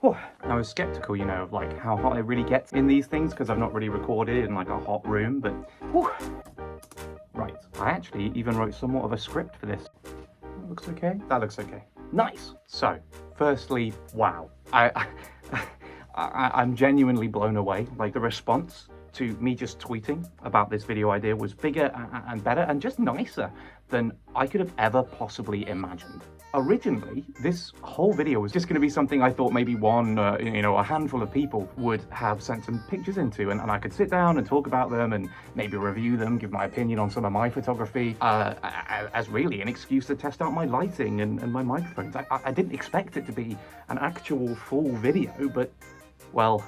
Oh, I was skeptical, you know, of like how hot it really gets in these things because I've not really recorded in like a hot room, but whew. Right, I actually even wrote somewhat of a script for this. That looks okay. That looks okay. Nice. So, firstly, wow. I'm genuinely blown away. Like, the response to me just tweeting about this video idea was bigger and better and just nicer than I could have ever possibly imagined. Originally, this whole video was just going to be something I thought maybe a handful of people would have sent some pictures into, and I could sit down and talk about them and maybe review them, give my opinion on some of my photography, as really an excuse to test out my lighting and my microphones. I didn't expect it to be an actual full video, but, well,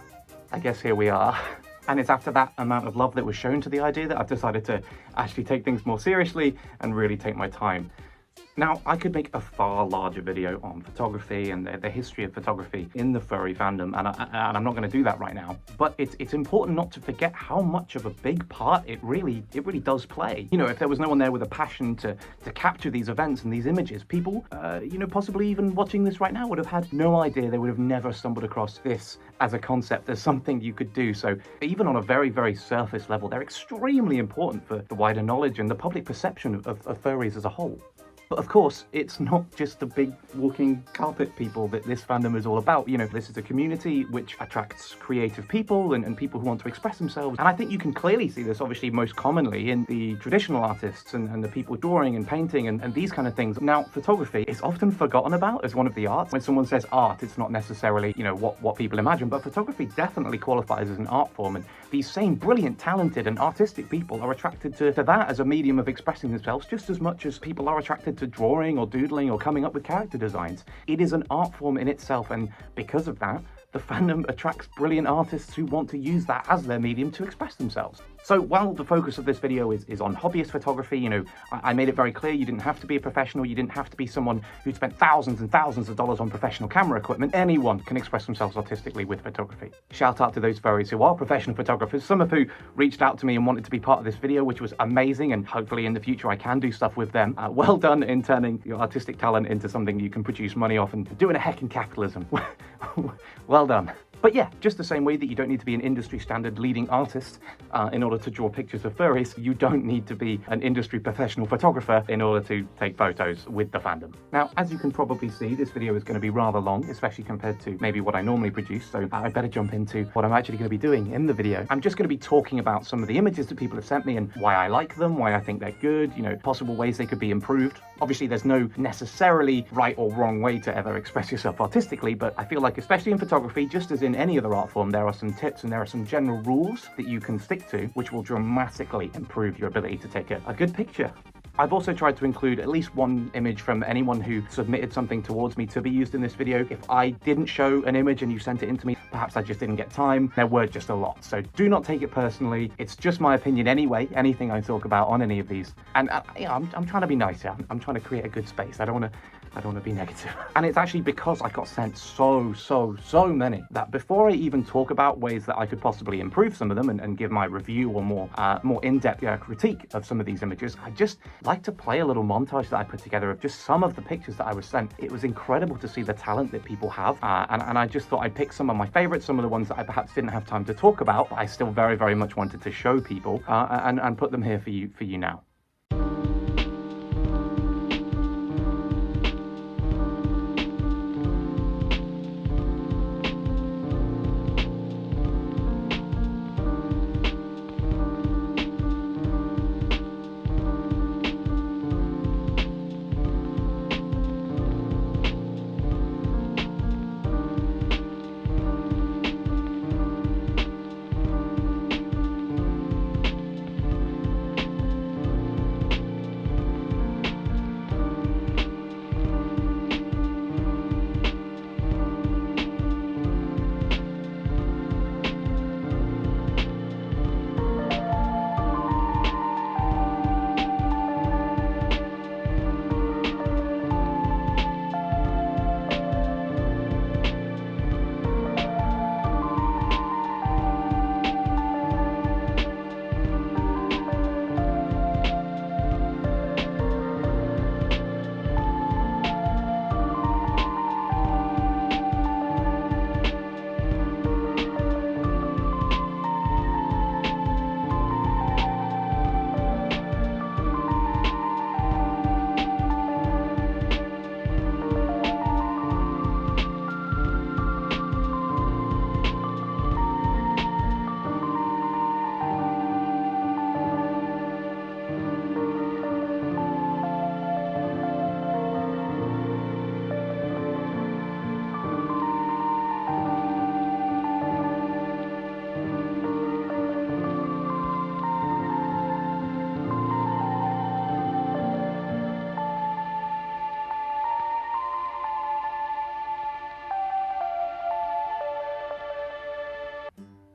I guess here we are. And it's after that amount of love that was shown to the idea that I've decided to actually take things more seriously and really take my time. Now, I could make a far larger video on photography and the history of photography in the furry fandom, and I'm not going to do that right now. But it's important not to forget how much of a big part it really does play. You know, if there was no one there with a passion to capture these events and these images, people, possibly even watching this right now would have had no idea. They would have never stumbled across this as a concept, as something you could do. So even on a very, very surface level, they're extremely important for the wider knowledge and the public perception of furries as a whole. But of course, it's not just the big walking carpet people that this fandom is all about. You know, this is a community which attracts creative people and people who want to express themselves. And I think you can clearly see this, obviously, most commonly in the traditional artists and the people drawing and painting and these kind of things. Now, photography is often forgotten about as one of the arts. When someone says art, it's not necessarily, what people imagine, but photography definitely qualifies as an art form. And these same brilliant, talented and artistic people are attracted to that as a medium of expressing themselves just as much as people are attracted to drawing or doodling or coming up with character designs. It is an art form in itself, and because of that, the fandom attracts brilliant artists who want to use that as their medium to express themselves. So while the focus of this video is on hobbyist photography, I made it very clear you didn't have to be a professional, you didn't have to be someone who spent thousands and thousands of dollars on professional camera equipment. Anyone can express themselves artistically with photography. Shout out to those furries who are professional photographers, some of who reached out to me and wanted to be part of this video, which was amazing, and hopefully in the future I can do stuff with them. Well done in turning your artistic talent into something you can produce money off and doing a heck in capitalism. Well done. But yeah, just the same way that you don't need to be an industry standard leading artist in order to draw pictures of furries, you don't need to be an industry professional photographer in order to take photos with the fandom. Now, as you can probably see, this video is going to be rather long, especially compared to maybe what I normally produce, so I better jump into what I'm actually going to be doing in the video. I'm just going to be talking about some of the images that people have sent me and why I like them, why I think they're good, possible ways they could be improved. Obviously, there's no necessarily right or wrong way to ever express yourself artistically, but I feel like, especially in photography, just as in any other art form, there are some tips and there are some general rules that you can stick to, which will dramatically improve your ability to take a good picture. I've also tried to include at least one image from anyone who submitted something towards me to be used in this video. If I didn't show an image and you sent it in to me, perhaps I just didn't get time. There were just a lot, so do not take it personally. It's just my opinion anyway, anything I talk about on any of these. And I'm trying to be nice here. I'm trying to create a good space. I don't want to be negative. And it's actually because I got sent so many that before I even talk about ways that I could possibly improve some of them and give my review or more in-depth critique of some of these images, I just like to play a little montage that I put together of just some of the pictures that I was sent. It was incredible to see the talent that people have, and I just thought I'd pick some of my favorites, some of the ones that I perhaps didn't have time to talk about, but I still very much wanted to show people, and put them here for you now.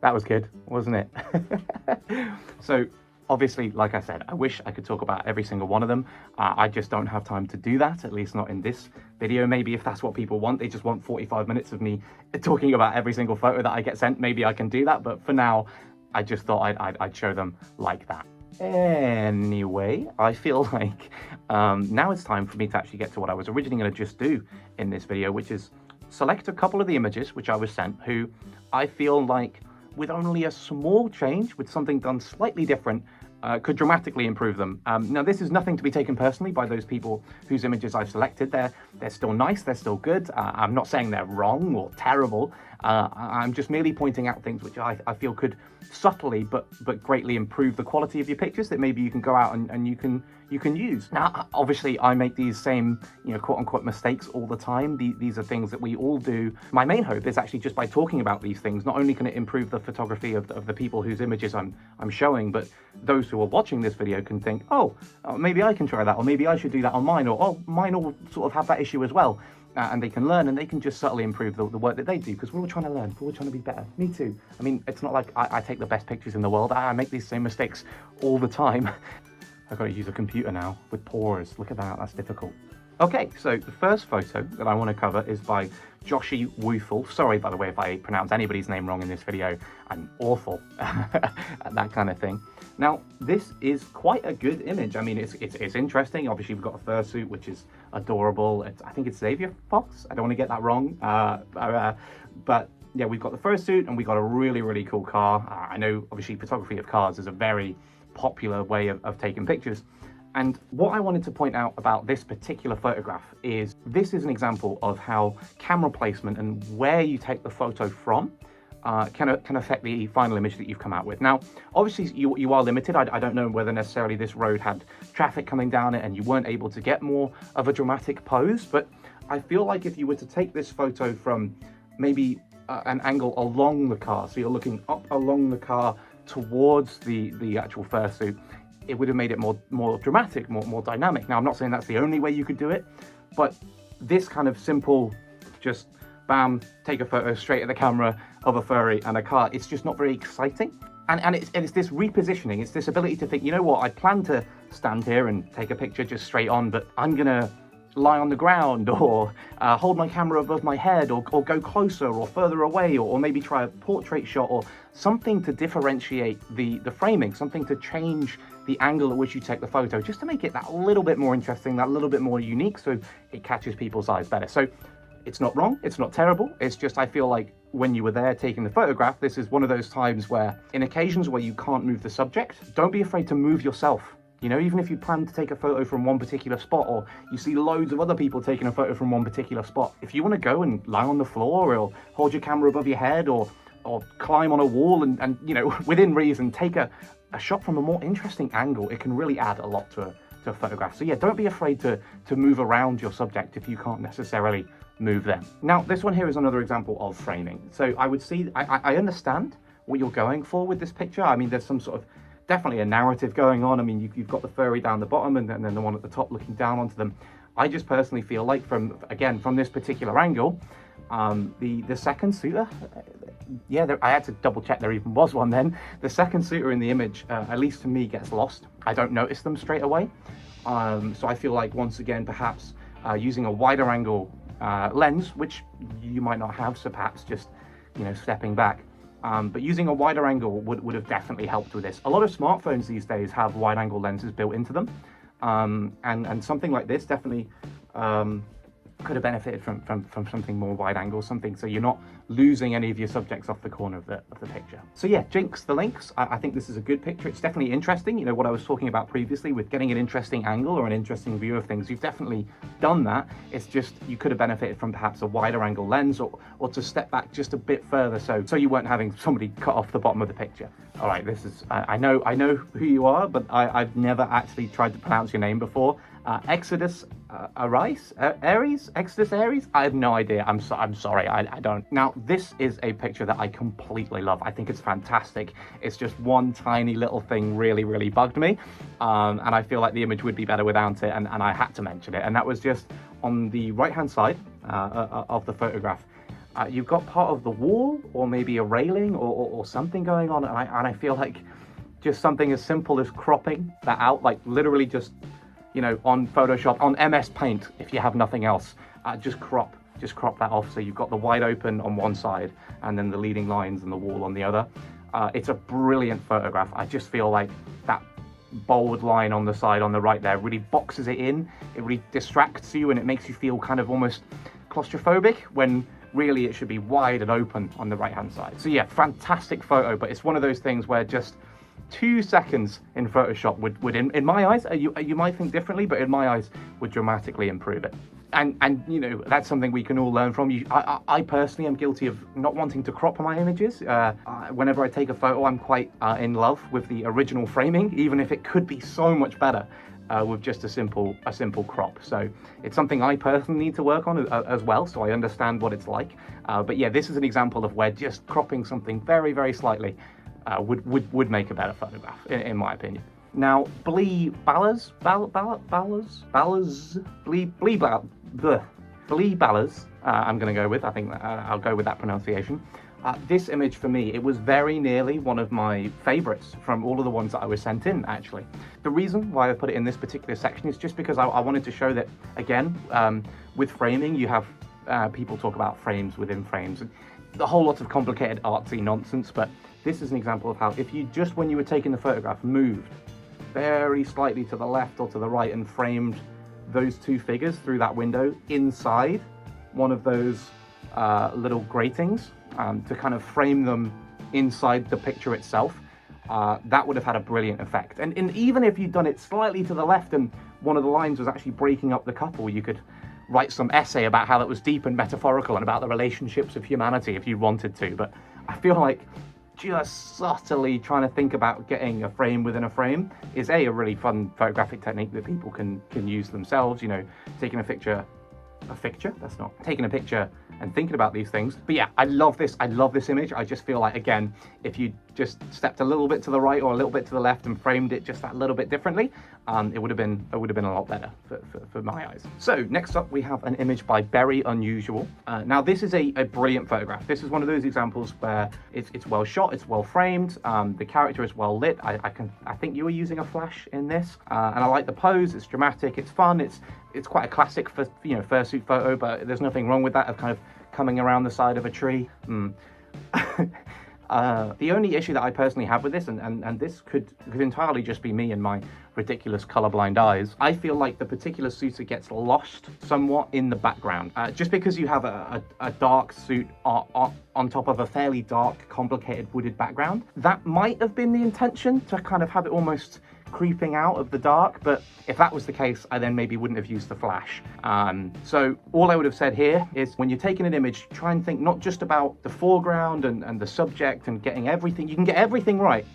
That was good, wasn't it? So obviously, like I said, I wish I could talk about every single one of them. I just don't have time to do that, at least not in this video. Maybe if that's what people want, they just want 45 minutes of me talking about every single photo that I get sent, maybe I can do that. But for now, I just thought I'd show them like that. Anyway, I feel like now it's time for me to actually get to what I was originally going to just do in this video, which is select a couple of the images which I was sent, who I feel like with only a small change, with something done slightly different, could dramatically improve them. Now, this is nothing to be taken personally by those people whose images I've selected. They're still nice, they're still good. I'm not saying they're wrong or terrible. I'm just merely pointing out things which I feel could subtly but greatly improve the quality of your pictures that maybe you can go out and you can use. Now, obviously, I make these same, quote-unquote mistakes all the time. These are things that we all do. My main hope is actually just by talking about these things, not only can it improve the photography of the people whose images I'm showing, but those who are watching this video can think, oh, maybe I can try that, or maybe I should do that on mine, or oh, mine will sort of have that issue as well. And they can learn, and they can just subtly improve the work that they do, because we're all trying to learn, we're all trying to be better. Me too. I mean, it's not like I take the best pictures in the world. I make these same mistakes all the time. I've got to use a computer now with paws. Look at that, that's difficult. Okay, so the first photo that I want to cover is by joshywooful. Sorry, by the way, if I pronounce anybody's name wrong in this video. I'm awful at that kind of thing. Now, this is quite a good image. I mean, it's interesting. Obviously, we've got a fursuit, which is adorable. I think it's Xavier Fox. I don't want to get that wrong. But yeah, we've got the fursuit, and we've got a really, really cool car. I know, obviously, photography of cars is a very popular way of taking pictures. And what I wanted to point out about this particular photograph is this is an example of how camera placement and where you take the photo from can affect the final image that you've come out with. Now, obviously, you are limited. I don't know whether necessarily this road had traffic coming down it and you weren't able to get more of a dramatic pose, but I feel like if you were to take this photo from maybe an angle along the car, so you're looking up along the car towards the actual fursuit, it would have made it more dramatic, more dynamic. Now, I'm not saying that's the only way you could do it, but this kind of simple, just bam, take a photo straight at the camera of a furry and a car, it's just not very exciting. And it's this repositioning, it's this ability to think, you know what, I plan to stand here and take a picture just straight on, but I'm gonna lie on the ground, or hold my camera above my head, or go closer or further away, or maybe try a portrait shot, or something to differentiate the framing, something to change the angle at which you take the photo, just to make it that little bit more interesting, that little bit more unique, so it catches people's eyes better. So it's not wrong, it's not terrible, it's just I feel like when you were there taking the photograph, this is one of those times where, in occasions where you can't move the subject, don't be afraid to move yourself. Even if you plan to take a photo from one particular spot, or you see loads of other people taking a photo from one particular spot, if you want to go and lie on the floor, or hold your camera above your head, or climb on a wall and within reason, take a shot from a more interesting angle, it can really add a lot to a photograph. So yeah, don't be afraid to move around your subject if you can't necessarily move them. Now, this one here is another example of framing. So I would see, I understand what you're going for with this picture. I mean, there's some sort of definitely a narrative going on. I mean, you've got the furry down the bottom and then the one at the top looking down onto them. I just personally feel like from this particular angle, the second suitor, yeah, I had to double check there even was one then. The second suitor in the image, at least to me, gets lost. I don't notice them straight away. So I feel like, once again, perhaps using a wider angle lens, which you might not have, so perhaps just, stepping back. But using a wider angle would have definitely helped with this. A lot of smartphones these days have wide angle lenses built into them. And something like this definitely could have benefited from something more wide angle, something so you're not losing any of your subjects off the corner of the picture. So yeah, Jinxthelynx, I think this is a good picture. It's definitely interesting. What I was talking about previously with getting an interesting angle or an interesting view of things, you've definitely done that. It's just you could have benefited from perhaps a wider angle lens, or to step back just a bit further so you weren't having somebody cut off the bottom of the picture. All right, this is, I know who you are, but I've never actually tried to pronounce your name before. ExodusArias? ExodusArias? I have no idea. I'm sorry, I don't. Now, this is a picture that I completely love. I think it's fantastic. It's just one tiny little thing really, really bugged me. And I feel like the image would be better without it, and I had to mention it. And that was just on the right-hand side of the photograph. you've got part of the wall or maybe a railing or something going on, and I feel like just something as simple as cropping that out, like literally just, you know, on Photoshop, on MS Paint, if you have nothing else, just crop that off so you've got the wide open on one side and then the leading lines and the wall on the other. It's a brilliant photograph. I just feel like that bold line on the side on the right there really boxes it in. It really distracts you and it makes you feel kind of almost claustrophobic when really it should be wide and open on the right hand side. So yeah, fantastic photo, but it's one of those things where just 2 seconds in Photoshop would in my eyes, you might think differently, but in my eyes would dramatically improve it. And you know, that's something we can all learn from. I personally am guilty of not wanting to crop my images. Whenever I take a photo, I'm quite in love with the original framing, even if it could be so much better with just a simple crop. So it's something I personally need to work on as well, so I understand what it's like. But yeah, this is an example of where just cropping something very, very slightly would make a better photograph, in my opinion. Now, BleeBalazs, I'm going to go with. I think I'll go with that pronunciation. This image for me, it was very nearly one of my favorites from all of the ones that I was sent in, actually. The reason why I put it in this particular section is just because I wanted to show that, again, with framing, you have people talk about frames within frames, and a whole lot of complicated artsy nonsense, but this is an example of how if you just, when you were taking the photograph, moved very slightly to the left or to the right and framed those two figures through that window inside one of those little gratings to kind of frame them inside the picture itself, that would have had a brilliant effect. And even if you'd done it slightly to the left and one of the lines was actually breaking up the couple, you could write some essay about how that was deep and metaphorical and about the relationships of humanity if you wanted to. But I feel like just subtly trying to think about getting a frame within a frame is a really fun photographic technique that people can use themselves, you know, taking a picture and thinking about these things. But yeah, I love this image. I just feel like, again, if you just stepped a little bit to the right or a little bit to the left and framed it just that little bit differently, it would have been a lot better for my eyes. So next up we have an image by BerryUnusual. Now this is a brilliant photograph. This is one of those examples where it's well shot, it's well framed, the character is well lit. I think you were using a flash in this, and I like the pose. It's dramatic, it's fun, it's quite a classic for, you know, fursuit photo, but there's nothing wrong with that, of kind of coming around the side of a tree. The only issue that I personally have with this, and this could entirely just be me and my ridiculous colorblind eyes, I feel like the particular suitor gets lost somewhat in the background. Just because you have a dark suit on top of a fairly dark, complicated wooded background, that might have been the intention, to kind of have it almost creeping out of the dark, but if that was the case, I then maybe wouldn't have used the flash. So all I would have said here is, when you're taking an image, try and think not just about the foreground and the subject and getting everything. You can get everything right,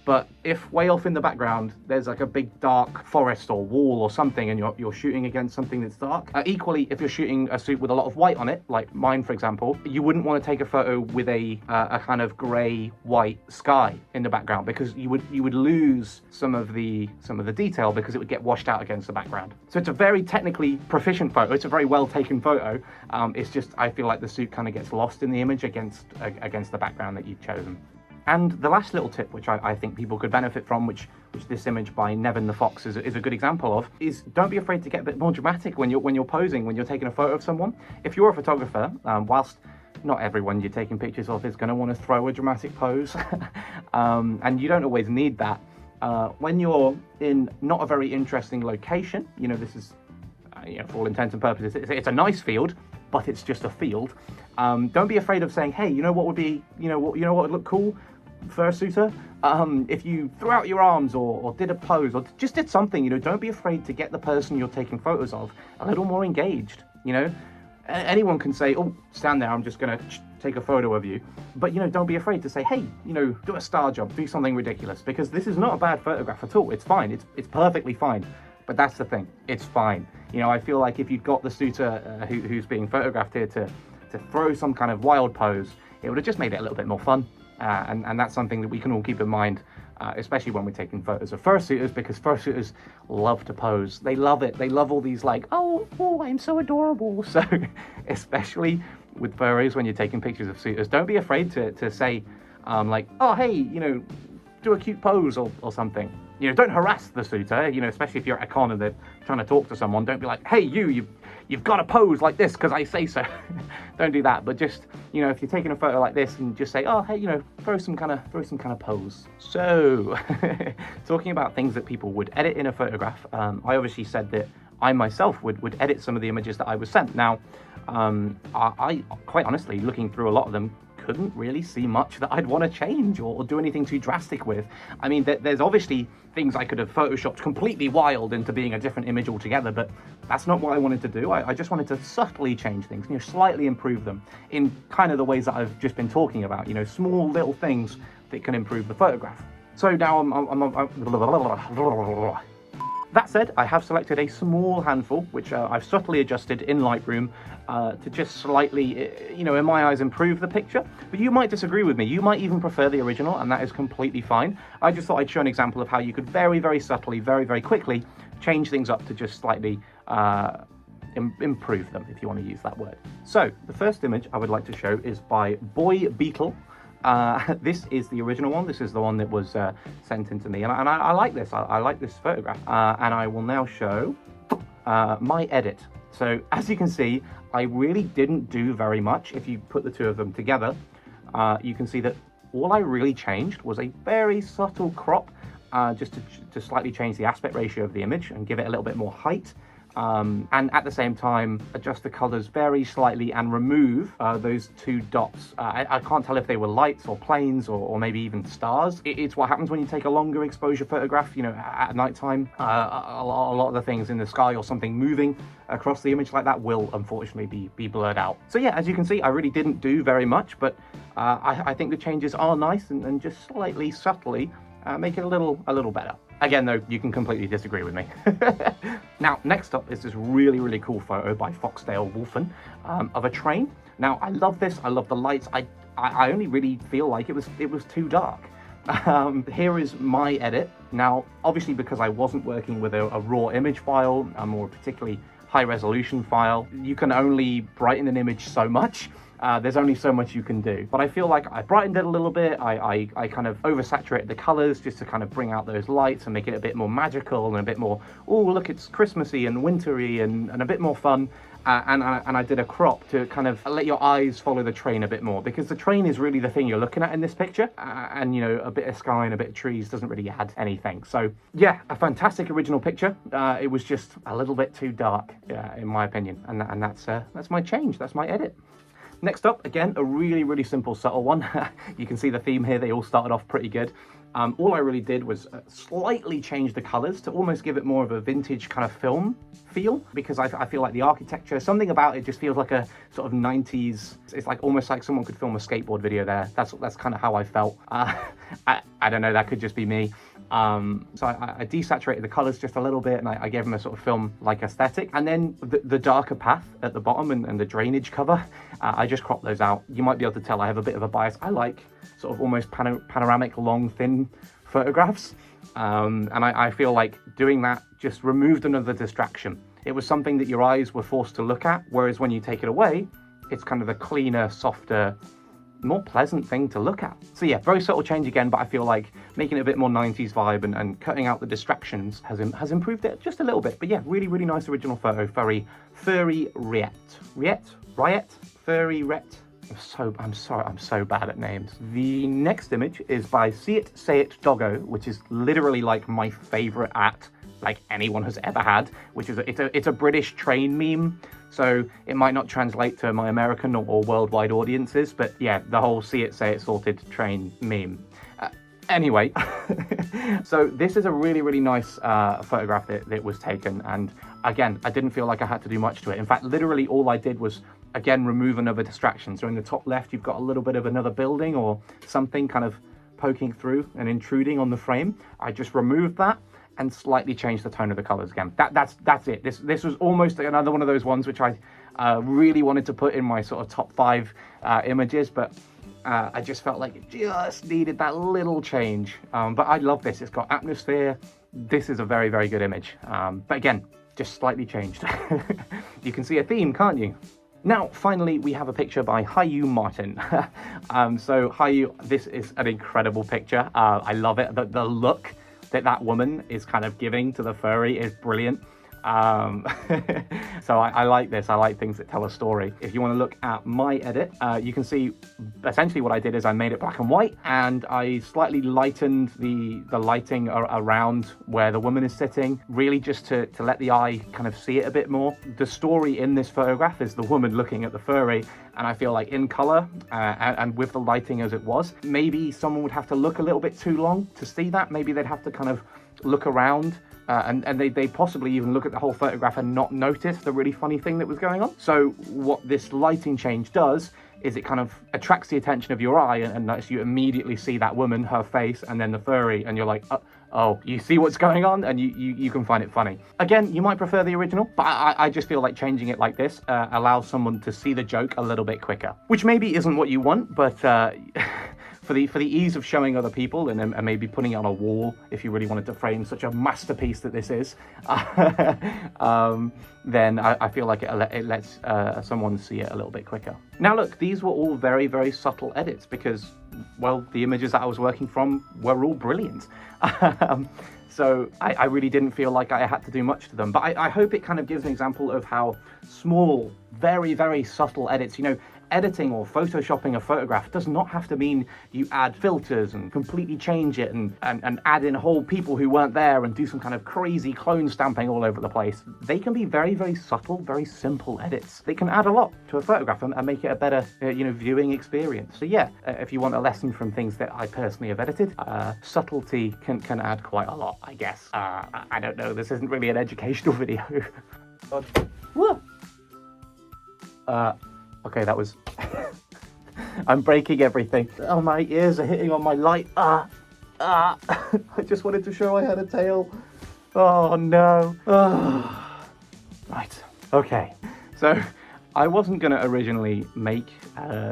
but if way off in the background there's like a big dark forest or wall or something and you're shooting against something that's dark, equally if you're shooting a suit with a lot of white on it, like mine for example, you wouldn't want to take a photo with a kind of grey white sky in the background, because you would lose some of the detail because it would get washed out against the background. So it's a very technically proficient photo, it's a very well taken photo. It's just, I feel like the suit kind of gets lost in the image against the background that you've chosen. And the last little tip, which I think people could benefit from, which this image by TheFox is a good example of, is don't be afraid to get a bit more dramatic when you're posing, when you're taking a photo of someone. If you're a photographer, whilst not everyone you're taking pictures of is going to want to throw a dramatic pose, and you don't always need that. When you're in not a very interesting location, you know, this is, for all intents and purposes, it's a nice field, but it's just a field. Don't be afraid of saying, hey, you know what would be, what would look cool? Fursuiter, if you threw out your arms or did a pose or just did something, don't be afraid to get the person you're taking photos of a little more engaged. Anyone can say, oh, stand there, I'm just gonna take a photo of you, but don't be afraid to say, hey, do a star jump, do something ridiculous, because this is not a bad photograph at all. It's fine, it's perfectly fine. But that's the thing, it's fine. I feel like if you'd got the suitor who's being photographed here to throw some kind of wild pose, it would have just made it a little bit more fun. And that's something that we can all keep in mind, especially when we're taking photos of fursuiters, because fursuiters love to pose. They love it. They love all these like, oh, I'm so adorable. So especially with furries when you're taking pictures of suitors. Don't be afraid to say, like, oh, hey, you know, do a cute pose or something. You know, don't harass the suitor, you know, especially if you're at a con and they're trying to talk to someone. Don't be like, hey, you've got to pose like this because I say so. Don't do that. But just, you know, if you're taking a photo like this and just say, oh, hey, you know, throw some kind of pose. So, talking about things that people would edit in a photograph, I obviously said that I myself would edit some of the images that I was sent. Now, I quite honestly, looking through a lot of them, couldn't really see much that I'd want to change or do anything too drastic with. I mean, there's obviously things I could have photoshopped completely wild into being a different image altogether, but that's not what I wanted to do. I just wanted to subtly change things, you know, slightly improve them in kind of the ways that I've just been talking about, you know, small little things that can improve the photograph. So now that said, I have selected a small handful, which I've subtly adjusted in Lightroom to just slightly, you know, in my eyes, improve the picture. But you might disagree with me. You might even prefer the original, and that is completely fine. I just thought I'd show an example of how you could very, very subtly, very, very quickly change things up to just slightly improve them, if you want to use that word. So the first image I would like to show is by BoiiBeetle. This is the original one. This is the one that was sent in to me, and I like this. I like this photograph, and I will now show my edit. So as you can see, I really didn't do very much. If you put the two of them together, you can see that all I really changed was a very subtle crop, just to slightly change the aspect ratio of the image and give it a little bit more height. And at the same time, adjust the colors very slightly and remove those two dots. I can't tell if they were lights or planes or maybe even stars. It's what happens when you take a longer exposure photograph, you know, at nighttime. A lot of the things in the sky or something moving across the image like that will unfortunately be blurred out. So yeah, as you can see, I really didn't do very much, but I think the changes are nice and just slightly subtly make it a little better. Again, though, you can completely disagree with me. Now, next up is this really, really cool photo by FoxdaleWolfien of a train. Now, I love this. I love the lights. I only really feel like it was too dark. Here is my edit. Now, obviously, because I wasn't working with a raw image file, a more particularly high resolution file, you can only brighten an image so much. There's only so much you can do. But I feel like I brightened it a little bit. I kind of oversaturated the colors just to kind of bring out those lights and make it a bit more magical and a bit more, oh, look, it's Christmassy and wintry and a bit more fun. And I did a crop to kind of let your eyes follow the train a bit more, because the train is really the thing you're looking at in this picture. And, you know, a bit of sky and a bit of trees doesn't really add anything. So, yeah, a fantastic original picture. It was just a little bit too dark, in my opinion. And that's my change. That's my edit. Next up, again, a really, really simple, subtle one. You can see the theme here. They all started off pretty good. All I really did was slightly change the colors to almost give it more of a vintage kind of film feel, because I feel like the architecture, something about it just feels like a sort of 90s, it's like almost like someone could film a skateboard video there. That's kind of how I felt. I don't know, that could just be me. So I desaturated the colors just a little bit, and I gave them a sort of film-like aesthetic. And then the darker path at the bottom and the drainage cover, I just cropped those out. You might be able to tell I have a bit of a bias. I like sort of almost panoramic, long, thin photographs. And I feel like doing that just removed another distraction. It was something that your eyes were forced to look at, whereas when you take it away, it's kind of a cleaner, softer, more pleasant thing to look at. So yeah, very subtle change again, but I feel like making it a bit more 90s vibe and cutting out the distractions has improved it just a little bit. But yeah, really, really nice original photo. FurryRyet. FurryRyet. I'm sorry, I'm so bad at names. The next image is by SeeItSayItDoggo, which is literally like my favorite at like anyone has ever had, which is it's a British train meme. So it might not translate to my American or worldwide audiences, but yeah, the whole see it, say it, sorted train meme. Anyway, so this is a really, really nice photograph that was taken. And again, I didn't feel like I had to do much to it. In fact, literally all I did was, again, remove another distraction. So in the top left, you've got a little bit of another building or something kind of poking through and intruding on the frame. I just removed that and slightly changed the tone of the colors again. That's it. This was almost another one of those ones which I really wanted to put in my sort of top 5 images, but I just felt like it just needed that little change. But I love this. It's got atmosphere. This is a very, very good image. But again, just slightly changed. You can see a theme, can't you? Now, finally, we have a picture by HiyuMarten. So Hiyu, this is an incredible picture. I love it. The look that woman is kind of giving to the furry is brilliant. So I like this. I like things that tell a story. If you want to look at my edit, you can see essentially what I did is I made it black and white, and I slightly lightened the lighting around where the woman is sitting, really just to let the eye kind of see it a bit more. The story in this photograph is the woman looking at the furry, and I feel like in color and with the lighting as it was, maybe someone would have to look a little bit too long to see that. Maybe they'd have to kind of look around. And they possibly even look at the whole photograph and not notice the really funny thing that was going on. So what this lighting change does is it kind of attracts the attention of your eye, and lets you immediately see that woman, her face, and then the furry, and you're like, oh, you see what's going on, and you can find it funny. Again, you might prefer the original, but I just feel like changing it like this allows someone to see the joke a little bit quicker, which maybe isn't what you want, but for the ease of showing other people and maybe putting it on a wall if you really wanted to frame such a masterpiece that this is, then I feel like it lets someone see it a little bit quicker. Now look, these were all very, very subtle edits because, well, the images that I was working from were all brilliant. So I really didn't feel like I had to do much to them, but I hope it kind of gives an example of how small, very, very subtle edits, editing or photoshopping a photograph does not have to mean you add filters and completely change it and add in whole people who weren't there and do some kind of crazy clone stamping all over the place. They can be very, very subtle, very simple edits. They can add a lot to a photograph and make it a better, viewing experience. So yeah, if you want a lesson from things that I personally have edited, subtlety can add quite a lot, I guess. I don't know, this isn't really an educational video. Okay, that was... I'm breaking everything. Oh, my ears are hitting on my light. I just wanted to show I had a tail. Oh, no. Right. Okay. So, I wasn't going to originally make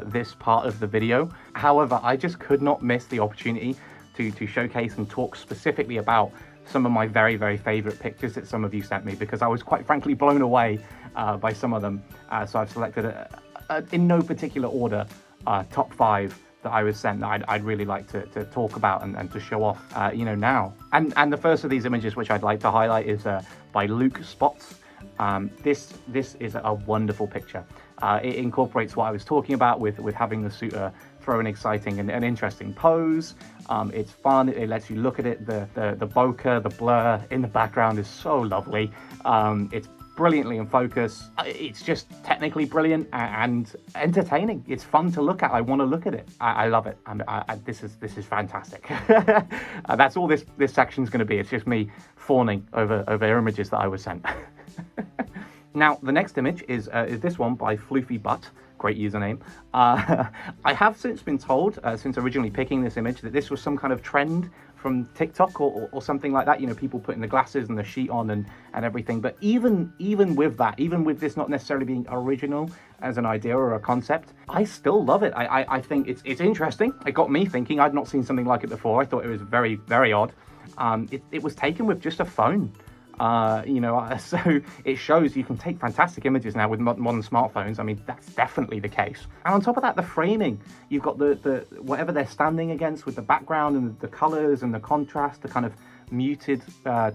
this part of the video. However, I just could not miss the opportunity to showcase and talk specifically about some of my very, very favorite pictures that some of you sent me, because I was quite frankly blown away by some of them. So I've selected in no particular order, top 5 that I was sent that I'd really like to talk about and to show off, now. And the first of these images, which I'd like to highlight, is by Luke Spots. This is a wonderful picture. It incorporates what I was talking about with having the suitor throw an exciting and interesting pose. It's fun. It lets you look at it. The bokeh, the blur in the background is so lovely. It's brilliantly in focus. It's just technically brilliant and entertaining. It's fun to look at. I want to look at it. I love it. This is fantastic. That's all this section's going to be. It's just me fawning over images that I was sent. Now, the next image is this one by FluffyButt. Great username. I have since been told, since originally picking this image, that this was some kind of trend from TikTok or something like that. People putting the glasses and the sheet on and everything. But even with that, even with this not necessarily being original as an idea or a concept, I still love it. I think it's interesting. It got me thinking. I'd not seen something like it before. I thought it was very, very odd. It was taken with just a phone. So it shows you can take fantastic images now with modern smartphones. I mean, that's definitely the case. And on top of that, the framing, you've got the whatever they're standing against with the background and the colors and the contrast, the kind of muted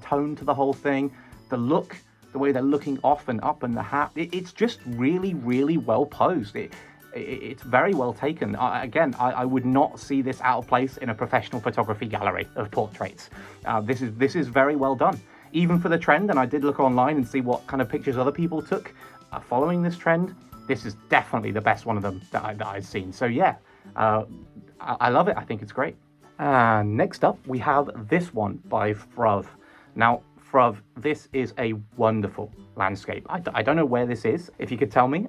tone to the whole thing, the look, the way they're looking off and up, and the hat. It's just really, really well posed. It's very well taken. I would not see this out of place in a professional photography gallery of portraits. This is very well done. Even for the trend, and I did look online and see what kind of pictures other people took following this trend, this is definitely the best one of them that I've seen. So yeah, I love it. I think it's great. Next up, we have this one by Fruv. Now, Fruv, this is a wonderful landscape. I don't know where this is. If you could tell me,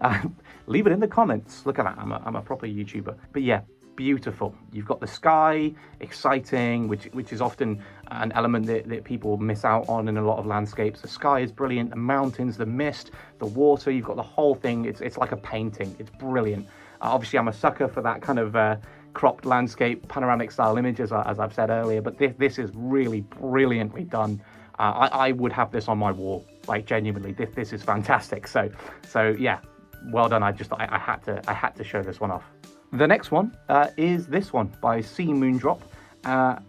leave it in the comments. Look at that. I'm a proper YouTuber. But yeah, beautiful. You've got the sky, exciting, which is often an element that people miss out on in a lot of landscapes. The sky is brilliant, the mountains, the mist, the water, you've got the whole thing. It's like a painting. It's brilliant. Obviously, I'm a sucker for that kind of cropped landscape, panoramic style images, as I've said earlier, but this is really brilliantly done. I would have this on my wall, like genuinely. This is fantastic. So yeah, well done. I had to show this one off. The next one is this one by CMoondrop.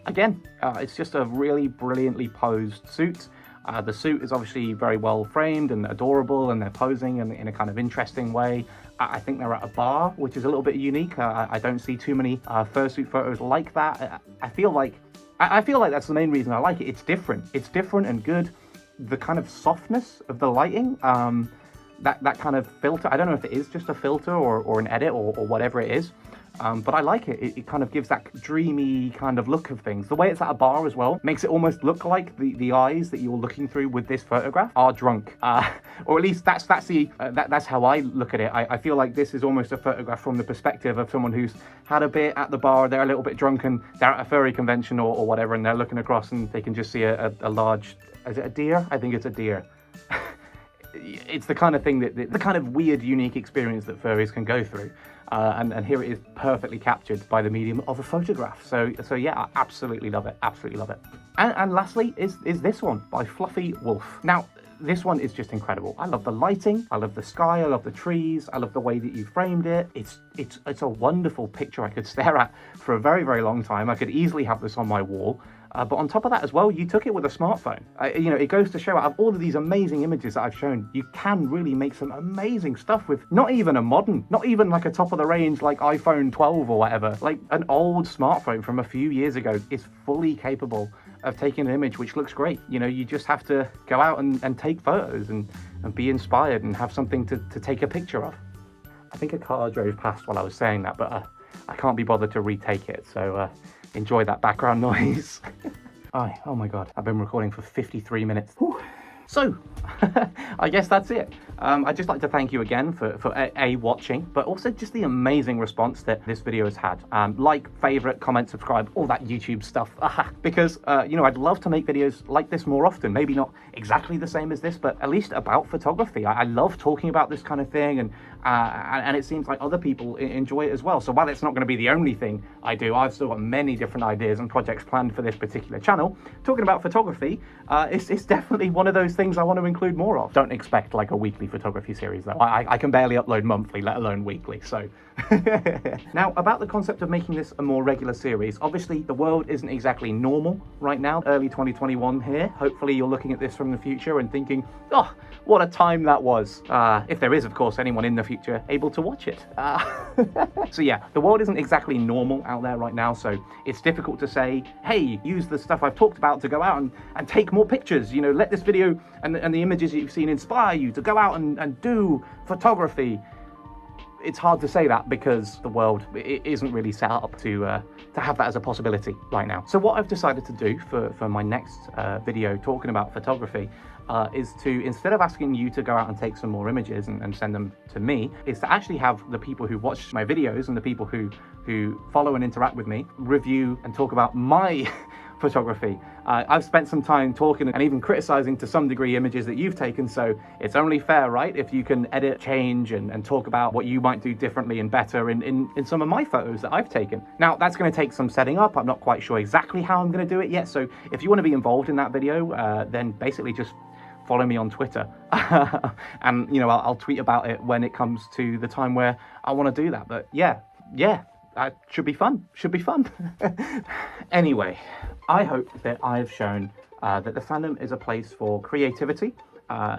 Again, it's just a really brilliantly posed suit. The suit is obviously very well framed and adorable, and they're posing in a kind of interesting way. I think they're at a bar, which is a little bit unique. I don't see too many fursuit photos like that. I feel like that's the main reason I like it. It's different. It's different and good. The kind of softness of the lighting, that kind of filter. I don't know if it is just a filter or an edit or whatever it is. But I like it. It kind of gives that dreamy kind of look of things. The way it's at a bar as well makes it almost look like the eyes that you're looking through with this photograph are drunk. Or at least that's how I look at it. I feel like this is almost a photograph from the perspective of someone who's had a bit at the bar, they're a little bit drunk, and they're at a furry convention or whatever, and they're looking across and they can just see a large, is it a deer? I think it's a deer. It's the kind of thing the kind of weird, unique experience that furries can go through. And here it is perfectly captured by the medium of a photograph. So yeah, I absolutely love it. Absolutely love it. And lastly is this one by Fluffy Wolf. Now, this one is just incredible. I love the lighting. I love the sky. I love the trees. I love the way that you framed it. It's a wonderful picture I could stare at for a very, very long time. I could easily have this on my wall. But on top of that as well, you took it with a smartphone. It goes to show, out of all of these amazing images that I've shown, you can really make some amazing stuff with not even like a top of the range like iPhone 12 or whatever. Like an old smartphone from a few years ago is fully capable of taking an image which looks great. You just have to go out and take photos and be inspired and have something to take a picture of. I think a car drove past while I was saying that, but I can't be bothered to retake it, so enjoy that background noise. Oh my god, I've been recording for 53 minutes. Whew. So, I guess that's it. I'd just like to thank you again for watching, but also just the amazing response that this video has had. Like, favorite, comment, subscribe, all that YouTube stuff. Because, I'd love to make videos like this more often. Maybe not exactly the same as this, but at least about photography. I love talking about this kind of thing, and it seems like other people enjoy it as well. So while it's not going to be the only thing I do, I've still got many different ideas and projects planned for this particular channel. Talking about photography, it's definitely one of those things I want to include more of. Don't expect like a weekly photography series though. I can barely upload monthly, let alone weekly, so. Now, about the concept of making this a more regular series, obviously the world isn't exactly normal right now, early 2021 here. Hopefully you're looking at this from the future and thinking, oh, what a time that was. If there is, of course, anyone in the future able to watch it. So yeah, the world isn't exactly normal out there right now, so it's difficult to say, hey, use the stuff I've talked about to go out and take more pictures. Let this video and the images that you've seen inspire you to go out and do photography. It's hard to say that because the world isn't really set up to have that as a possibility right now. So what I've decided to do for my next video talking about photography is to, instead of asking you to go out and take some more images and send them to me, is to actually have the people who watch my videos and the people who follow and interact with me review and talk about my photography. I've spent some time talking and even criticizing to some degree images that you've taken, so it's only fair, right, if you can edit, change, and talk about what you might do differently and better in some of my photos that I've taken. Now, that's going to take some setting up. I'm not quite sure exactly how I'm going to do it yet, so if you want to be involved in that video, then basically just follow me on Twitter. And, I'll tweet about it when it comes to the time where I want to do that. But yeah, should be fun. Anyway, I hope that I have shown that the fandom is a place for creativity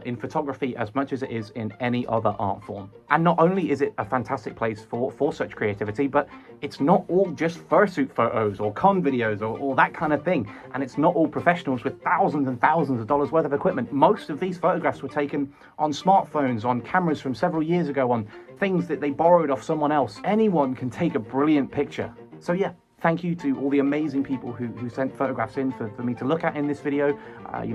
in photography as much as it is in any other art form. And not only is it a fantastic place for such creativity, but it's not all just fursuit photos or con videos or that kind of thing. And it's not all professionals with thousands and thousands of dollars worth of equipment. Most of these photographs were taken on smartphones, on cameras from several years ago, on things that they borrowed off someone else. Anyone can take a brilliant picture. So yeah, thank you to all the amazing people who sent photographs in for me to look at in this video.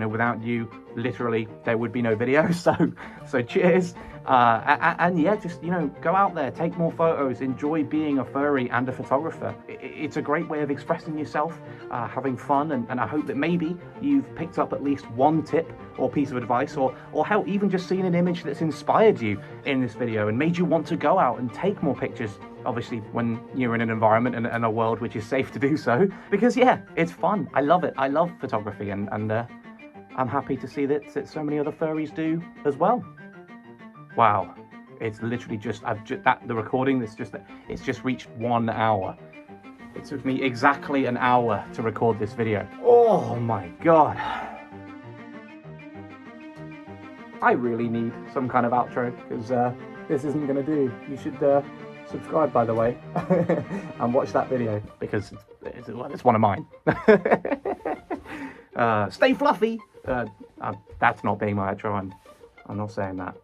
Without you, literally, there would be no video. So cheers. And yeah, just, go out there, take more photos, enjoy being a furry and a photographer. It's a great way of expressing yourself, having fun, and I hope that maybe you've picked up at least one tip or piece of advice, or hell, even just seen an image that's inspired you in this video and made you want to go out and take more pictures. Obviously, when you're in an environment and a world which is safe to do so, because yeah, it's fun. I love it. I love photography, and I'm happy to see that so many other furries do as well. Wow, It's literally just, the recording, it's just reached 1 hour. It took me exactly an hour to record this video. Oh my God. I really need some kind of outro, because this isn't gonna do. You should subscribe, by the way, and watch that video, because it's one of mine. Stay fluffy. That's not being my outro. I'm not saying that.